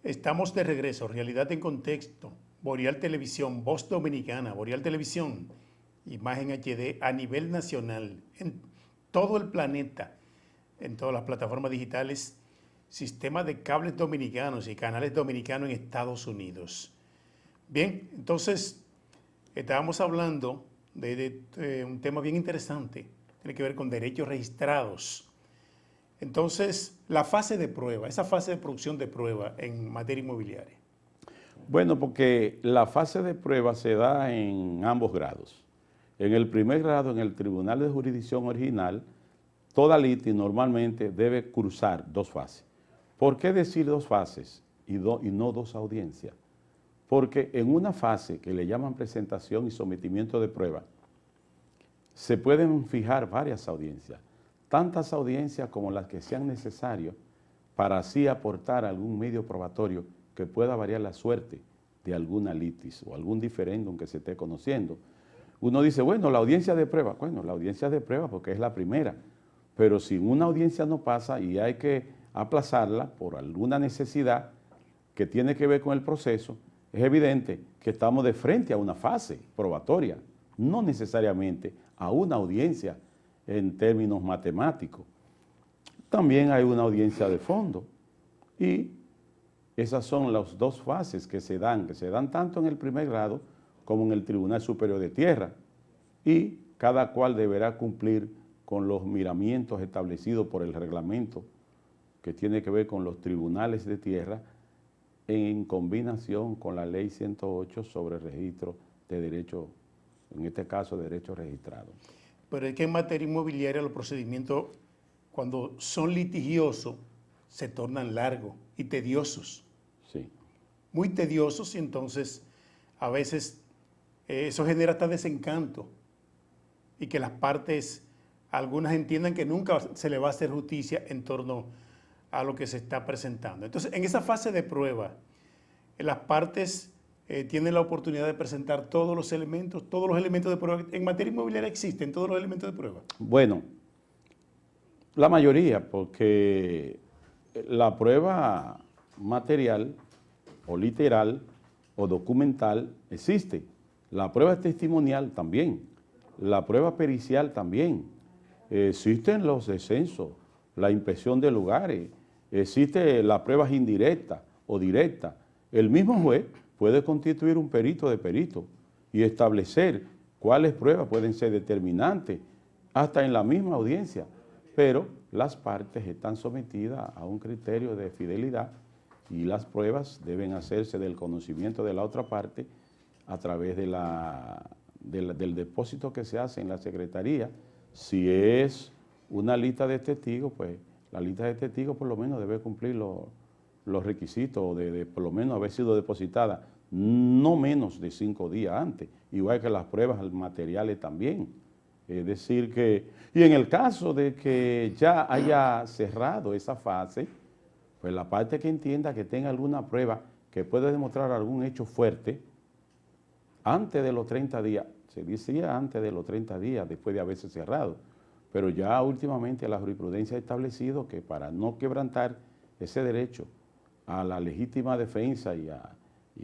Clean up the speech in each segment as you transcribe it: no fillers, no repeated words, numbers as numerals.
Estamos de regreso, Realidad en Contexto, Boreal Televisión, Voz Dominicana, Boreal Televisión, imagen HD a nivel nacional, en todo el planeta, en todas las plataformas digitales, sistema de cables dominicanos y canales dominicanos en Estados Unidos. Bien, entonces estábamos hablando de un tema bien interesante, tiene que ver con derechos registrados. Entonces, la fase de prueba, esa fase de producción de prueba en materia inmobiliaria. Bueno, porque la fase de prueba se da en ambos grados. En el primer grado, en el Tribunal de Jurisdicción Original, toda litis normalmente debe cruzar dos fases. ¿Por qué decir dos fases y no dos audiencias? Porque en una fase que le llaman presentación y sometimiento de prueba, se pueden fijar varias audiencias, tantas audiencias como las que sean necesarias para así aportar algún medio probatorio que pueda variar la suerte de alguna litis o algún diferéndum que se esté conociendo. Uno dice, bueno, la audiencia de prueba, bueno, la audiencia de prueba porque es la primera, pero si una audiencia no pasa y hay que aplazarla por alguna necesidad que tiene que ver con el proceso, es evidente que estamos de frente a una fase probatoria, no necesariamente a una audiencia en términos matemáticos. También hay una audiencia de fondo y esas son las dos fases que se dan tanto en el primer grado como en el Tribunal Superior de Tierra y cada cual deberá cumplir con los miramientos establecidos por el reglamento que tiene que ver con los tribunales de tierra en combinación con la Ley 108 sobre registro de derechos, en este caso de derechos registrados. Pero es que en materia inmobiliaria los procedimientos, cuando son litigiosos, se tornan largos y tediosos. Sí. Muy tediosos y entonces a veces eso genera hasta desencanto y que las partes, algunas entiendan que nunca se le va a hacer justicia en torno a lo que se está presentando. Entonces, en esa fase de prueba, las partes tienen la oportunidad de presentar todos los elementos de prueba. En materia inmobiliaria existen todos los elementos de prueba. Bueno, la mayoría, porque la prueba material o literal o documental existe. La prueba testimonial también. La prueba pericial también. Existen los descensos, la inspección de lugares, existe las pruebas indirectas o directas. El mismo juez puede constituir un perito de perito y establecer cuáles pruebas pueden ser determinantes, hasta en la misma audiencia, pero las partes están sometidas a un criterio de fidelidad y las pruebas deben hacerse del conocimiento de la otra parte a través del depósito que se hace en la Secretaría. Si es una lista de testigos, pues la lista de testigos por lo menos debe cumplir los requisitos de por lo menos haber sido depositada no menos de 5 días antes, igual que las pruebas materiales también. Es decir que, y en el caso de que ya haya cerrado esa fase, pues la parte que entienda que tenga alguna prueba que pueda demostrar algún hecho fuerte, antes de los 30 días, se decía antes de los 30 días después de haberse cerrado, pero ya últimamente la jurisprudencia ha establecido que para no quebrantar ese derecho a la legítima defensa y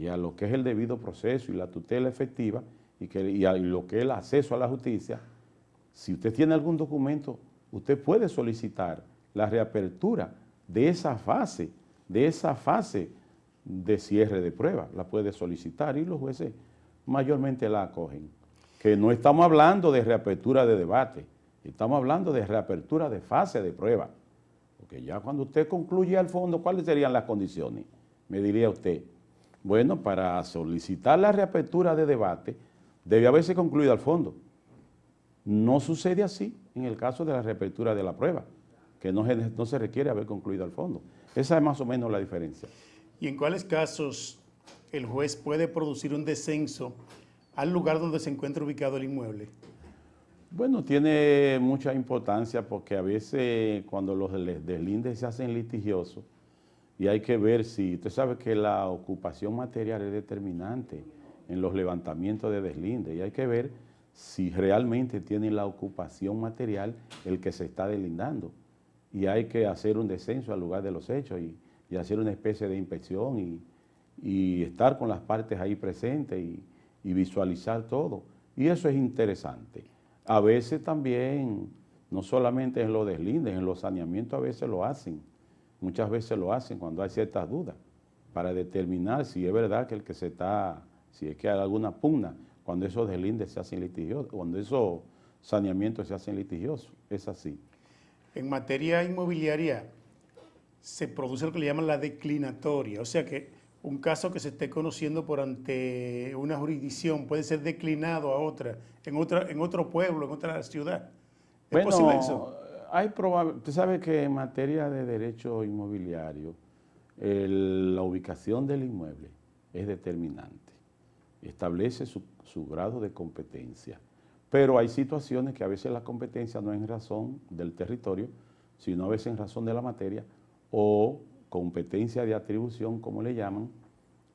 a lo que es el debido proceso y la tutela efectiva y a lo que es el acceso a la justicia, si usted tiene algún documento, usted puede solicitar la reapertura de esa fase de cierre de prueba, la puede solicitar y los jueces mayormente la acogen. Que no estamos hablando de reapertura de debate, estamos hablando de reapertura de fase de prueba. Porque ya cuando usted concluye al fondo, ¿cuáles serían las condiciones? Me diría usted. Bueno, para solicitar la reapertura de debate, debe haberse concluido al fondo. No sucede así en el caso de la reapertura de la prueba, que no se requiere haber concluido al fondo. Esa es más o menos la diferencia. ¿Y en cuáles casos el juez puede producir un descenso al lugar donde se encuentra ubicado el inmueble? Bueno, tiene mucha importancia porque a veces cuando los deslindes se hacen litigiosos y hay que ver si, usted sabe que la ocupación material es determinante en los levantamientos de deslinde y hay que ver si realmente tiene la ocupación material el que se está deslindando y hay que hacer un descenso al lugar de los hechos y y hacer una especie de inspección y estar con las partes ahí presentes y visualizar todo. Y eso es interesante. A veces también, no solamente en los deslindes, en los saneamientos a veces lo hacen. Muchas veces lo hacen cuando hay ciertas dudas, para determinar si es verdad que si es que hay alguna pugna, cuando esos deslindes se hacen litigiosos, cuando esos saneamientos se hacen litigiosos. Es así. En materia inmobiliaria se produce lo que le llaman la declinatoria, o sea que un caso que se esté conociendo por ante una jurisdicción puede ser declinado a otra, en otro pueblo, en otra ciudad. ¿Es posible eso? Usted sabe que en materia de derecho inmobiliario, la ubicación del inmueble es determinante, establece su grado de competencia, pero hay situaciones que a veces la competencia no es en razón del territorio, sino a veces en razón de la materia o competencia de atribución, como le llaman,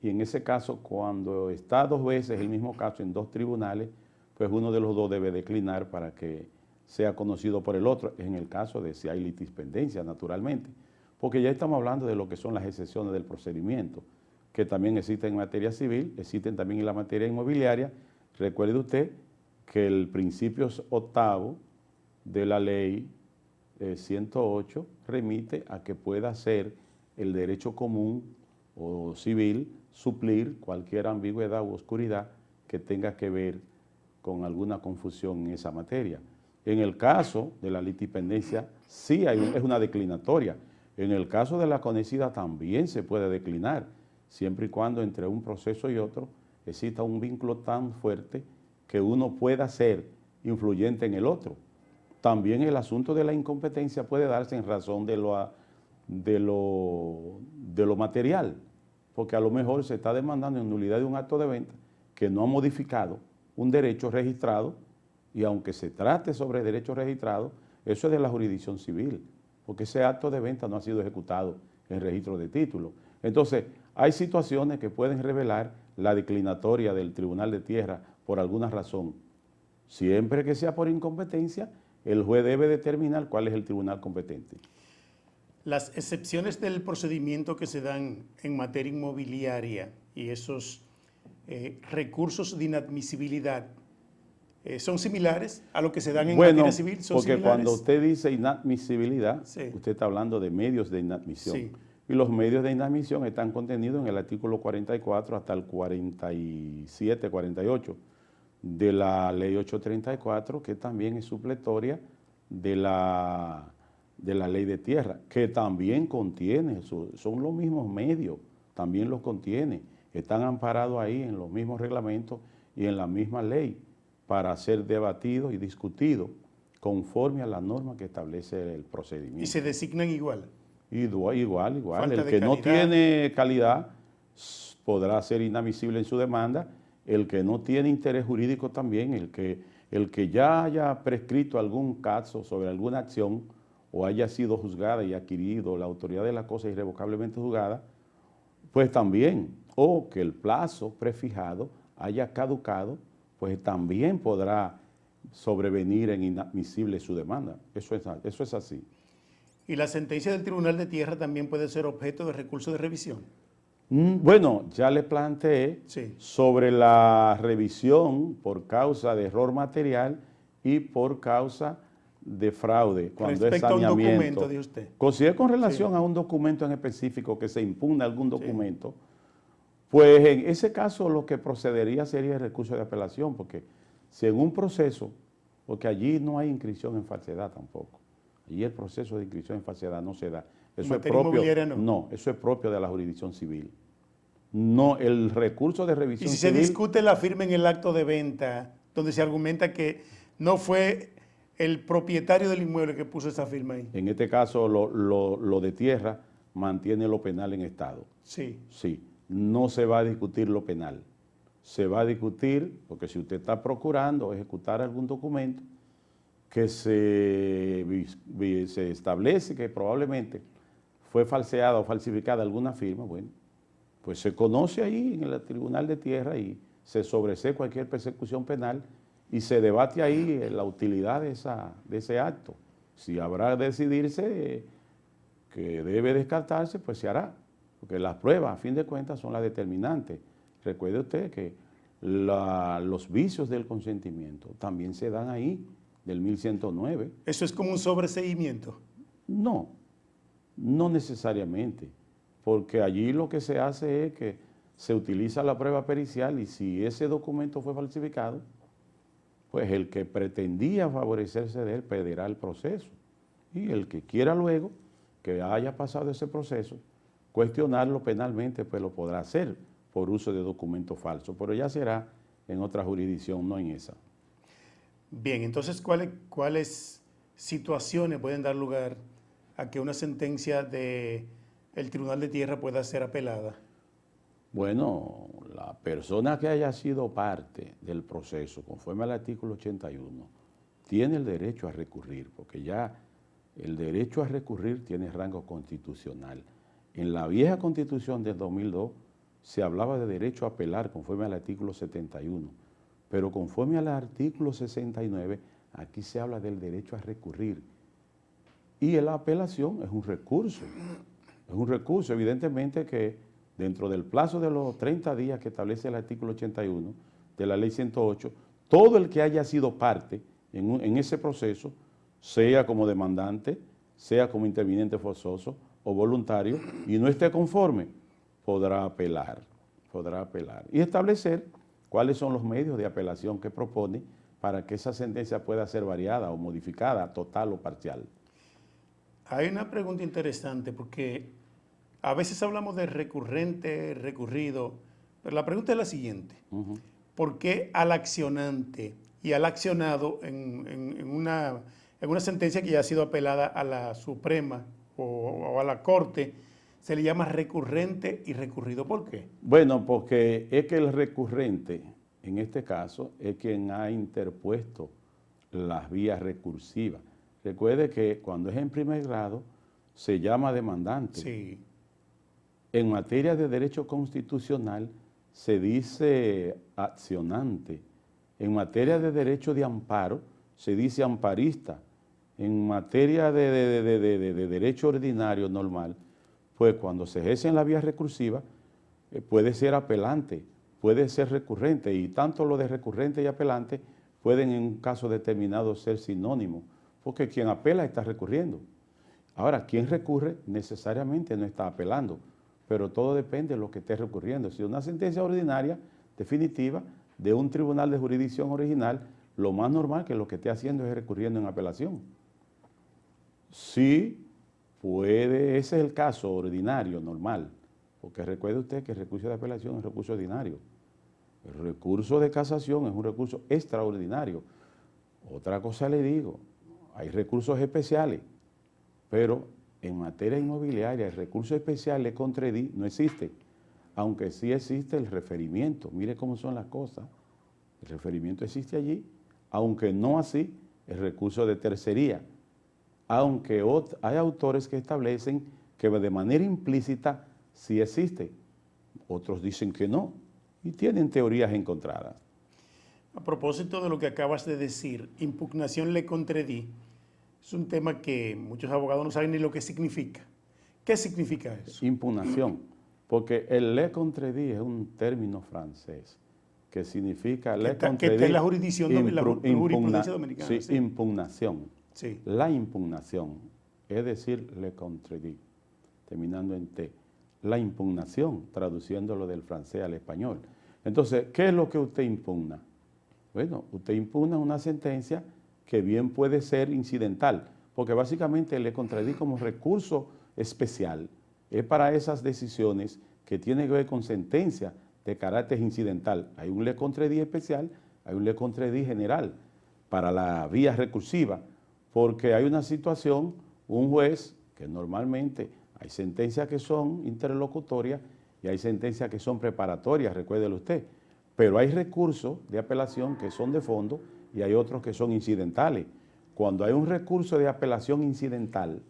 y en ese caso, cuando está dos veces el mismo caso en dos tribunales, pues uno de los dos debe declinar para que sea conocido por el otro, en el caso de si hay litispendencia, naturalmente, porque ya estamos hablando de lo que son las excepciones del procedimiento, que también existen en materia civil, existen también en la materia inmobiliaria. Recuerde usted que el principio octavo de la ley 108 remite a que pueda ser el derecho común o civil suplir cualquier ambigüedad u oscuridad que tenga que ver con alguna confusión en esa materia. En el caso de la litipendencia, sí es una declinatoria. En el caso de la conocida también se puede declinar, siempre y cuando entre un proceso y otro exista un vínculo tan fuerte que uno pueda ser influyente en el otro. También el asunto de la incompetencia puede darse en razón de lo material, porque a lo mejor se está demandando en nulidad de un acto de venta que no ha modificado un derecho registrado, y aunque se trate sobre derecho registrado, eso es de la jurisdicción civil, porque ese acto de venta no ha sido ejecutado en registro de título. Entonces, hay situaciones que pueden revelar la declinatoria del Tribunal de Tierra por alguna razón. Siempre que sea por incompetencia, el juez debe determinar cuál es el tribunal competente. Las excepciones del procedimiento que se dan en materia inmobiliaria y esos recursos de inadmisibilidad son similares a lo que se dan en materia civil. ¿Son porque similares? Cuando usted dice inadmisibilidad, sí, usted está hablando de medios de inadmisión. Sí. Y los medios de inadmisión están contenidos en el artículo 44 hasta el 47, 48 de la ley 834, que también es supletoria de la ley de tierra, que también contiene, son los mismos medios, también los contiene, están amparados ahí en los mismos reglamentos y en la misma ley para ser debatidos y discutidos conforme a la norma que establece el procedimiento. ¿Y se designan igual? Igual. Falta El de que no calidad. tiene calidad podrá ser inadmisible en su demanda. El que no tiene interés jurídico también, el que ya haya prescrito algún caso sobre alguna acción o haya sido juzgada y adquirido la autoridad de la cosa irrevocablemente juzgada, pues también, o que el plazo prefijado haya caducado, pues también podrá sobrevenir en inadmisible su demanda. Eso es así. ¿Y la sentencia del Tribunal de Tierra también puede ser objeto de recurso de revisión? Bueno, ya le planteé Sí. sobre la revisión por causa de error material y por causa de fraude, cuando es Respecto a un saneamiento. documento, dice usted. Si es con relación a un documento en específico, que se impugna algún documento, pues en ese caso lo que procedería sería el recurso de apelación, porque si en un proceso, porque allí no hay inscripción en falsedad tampoco, allí el proceso de inscripción en falsedad no se da. Eso es propio, inmobiliaria no. No, eso es propio de la jurisdicción civil. No, el recurso de revisión Y si civil, se discute la firma en el acto de venta, donde se argumenta que no fue el propietario del inmueble que puso esa firma ahí. en este caso lo de tierra mantiene lo penal en estado. Sí. Sí, no se va a discutir lo penal. Se va a discutir, porque si usted está procurando ejecutar algún documento que se establece que probablemente fue falseada o falsificada alguna firma, bueno, pues se conoce ahí en el Tribunal de Tierra y se sobresee cualquier persecución penal y se debate ahí la utilidad de ese acto. Si habrá de decidirse que debe descartarse, pues se hará. porque las pruebas, a fin de cuentas, son las determinantes. Recuerde usted que los vicios del consentimiento también se dan ahí, del 1109. ¿Eso es como un sobreseimiento? No, no necesariamente, porque allí lo que se hace es que se utiliza la prueba pericial y si ese documento fue falsificado, pues el que pretendía favorecerse de él perderá el proceso. Y el que quiera luego que haya pasado ese proceso, cuestionarlo penalmente, pues lo podrá hacer por uso de documentos falsos, pero ya será en otra jurisdicción, no en esa. Bien, entonces, ¿cuáles situaciones pueden dar lugar a que una sentencia del Tribunal de Tierra pueda ser apelada? Bueno, la persona que haya sido parte del proceso, conforme al artículo 81, tiene el derecho a recurrir, porque ya el derecho a recurrir tiene rango constitucional. En la vieja Constitución del 2002 se hablaba de derecho a apelar conforme al artículo 71, pero conforme al artículo 69, aquí se habla del derecho a recurrir. Y la apelación es un recurso. Es un recurso, evidentemente, que dentro del plazo de los 30 días que establece el artículo 81 de la ley 108, todo el que haya sido parte en ese proceso, sea como demandante, sea como interviniente forzoso o voluntario, y no esté conforme, podrá apelar y establecer cuáles son los medios de apelación que propone para que esa sentencia pueda ser variada o modificada, total o parcial. Hay una pregunta interesante porque a veces hablamos de recurrente, recurrido, pero la pregunta es la siguiente. ¿Por qué al accionante y al accionado en una sentencia que ya ha sido apelada a la Suprema o a la Corte se le llama recurrente y recurrido? ¿Por qué? Bueno, porque es que el recurrente, en este caso, es quien ha interpuesto las vías recursivas. Recuerde que cuando es en primer grado se llama demandante. Sí. En materia de derecho constitucional se dice accionante. En materia de derecho de amparo se dice amparista. En materia de derecho ordinario normal, pues cuando se ejerce en la vía recursiva, puede ser apelante, puede ser recurrente, y tanto lo de recurrente y apelante pueden en un caso determinado ser sinónimos, porque quien apela está recurriendo. Ahora, quien recurre necesariamente no está apelando, pero todo depende de lo que esté recurriendo. Si es una sentencia ordinaria, definitiva, de un tribunal de jurisdicción original, lo más normal que lo que esté haciendo es recurriendo en apelación. Sí, puede, ese es el caso ordinario, normal, porque recuerde usted que el recurso de apelación es un recurso ordinario. El recurso de casación es un recurso extraordinario. Otra cosa le digo, hay recursos especiales, pero en materia inmobiliaria el recurso especial de contraedí no existe, aunque sí existe el referimiento. Mire cómo son las cosas. El referimiento existe allí, aunque no así el recurso de tercería, aunque hay autores que establecen que de manera implícita sí existe, otros dicen que no, y tienen teorías encontradas. A propósito de lo que acabas de decir, impugnación le contradí, es un tema que muchos abogados no saben ni lo que significa. ¿Qué significa eso? Impugnación, porque el le contradí es un término francés que significa le contradí. Que está en la jurisdicción, la jurisprudencia dominicana. Sí, impugnación. Sí. La impugnación, es decir, le contradí, terminando en T. La impugnación, traduciéndolo del francés al español. Entonces, ¿qué es lo que usted impugna? Bueno, usted impugna una sentencia que bien puede ser incidental, porque básicamente le contradí como recurso especial. Es para esas decisiones que tienen que ver con sentencia de carácter incidental. Hay un le contradí especial, hay un le contradí general para la vía recursiva, porque hay una situación, un juez, que normalmente hay sentencias que son interlocutorias y hay sentencias que son preparatorias, recuérdelo usted, pero hay recursos de apelación que son de fondo y hay otros que son incidentales. Cuando hay un recurso de apelación incidental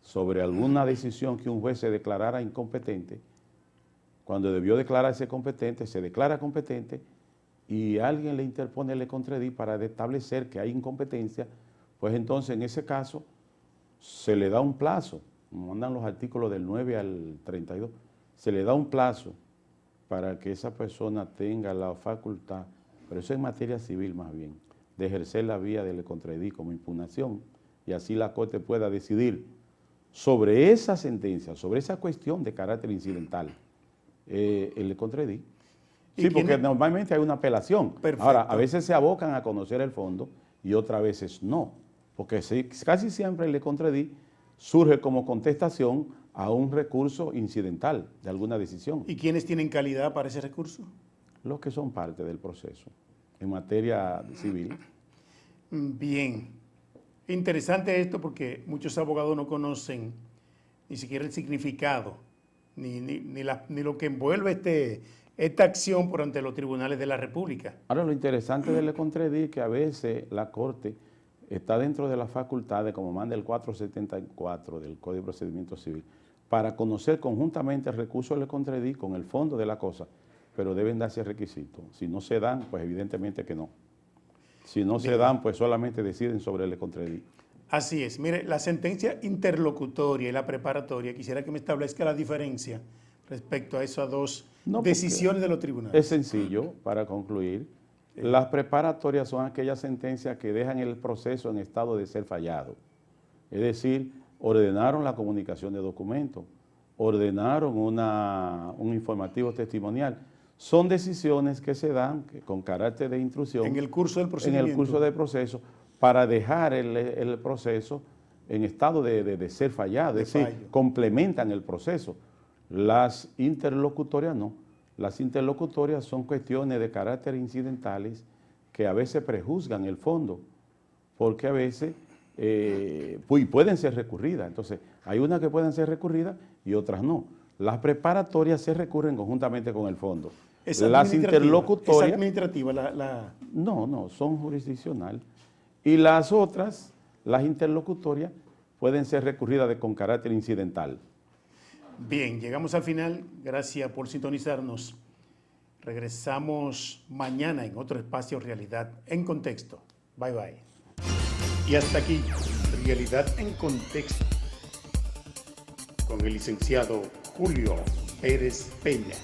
sobre alguna decisión que un juez se declarara incompetente, cuando debió declararse competente, se declara competente y alguien le interpone el le contradí para establecer que hay incompetencia, pues entonces en ese caso se le da un plazo mandan los artículos del 9 al 32, se le da un plazo para que esa persona tenga la facultad, pero eso es materia civil más bien, de ejercer la vía del contraedí como impugnación, y así la Corte pueda decidir sobre esa sentencia, sobre esa cuestión de carácter incidental, el contraedí. Sí, porque normalmente hay una apelación. Perfecto. Ahora, a veces se abocan a conocer el fondo y otras veces no, porque casi siempre el contraedí surge como contestación a un recurso incidental de alguna decisión. ¿Y quiénes tienen calidad para ese recurso? Los que son parte del proceso en materia civil. Bien. Interesante esto porque muchos abogados no conocen ni siquiera el significado, ni lo que envuelve esta acción por ante los tribunales de la República. Ahora, lo interesante del contraedí es que a veces la Corte está dentro de las facultades, como manda el 474 del Código de Procedimiento Civil, para conocer conjuntamente el recurso del contraedí con el fondo de la cosa, pero deben darse requisitos. Si no se dan, pues evidentemente que no. Si no se dan, pues solamente deciden sobre el contraedí. Así es. Mire, la sentencia interlocutoria y la preparatoria, quisiera que me establezca la diferencia respecto a esas dos decisiones de los tribunales. Es sencillo, para concluir. Sí. Las preparatorias son aquellas sentencias que dejan el proceso en estado de ser fallado. Es decir, ordenaron la comunicación de documentos, ordenaron un informativo testimonial. Son decisiones que se dan con carácter de instrucción. En el curso del procedimiento. En el curso del proceso, para dejar el proceso en estado de ser fallado, es decir, complementan el proceso. Las interlocutorias no. Las interlocutorias son cuestiones de carácter incidentales que a veces prejuzgan el fondo, porque a veces pueden ser recurridas. Entonces, hay unas que pueden ser recurridas y otras no. Las preparatorias se recurren conjuntamente con el fondo. Las interlocutorias... ¿Es administrativa No, son jurisdiccionales. Y las otras, las interlocutorias, pueden ser recurridas con carácter incidental. Bien, llegamos al final. Gracias por sintonizarnos. Regresamos mañana en otro espacio Realidad en Contexto. Bye, bye. Y hasta aquí, Realidad en Contexto, con el licenciado Julio Pérez Peña.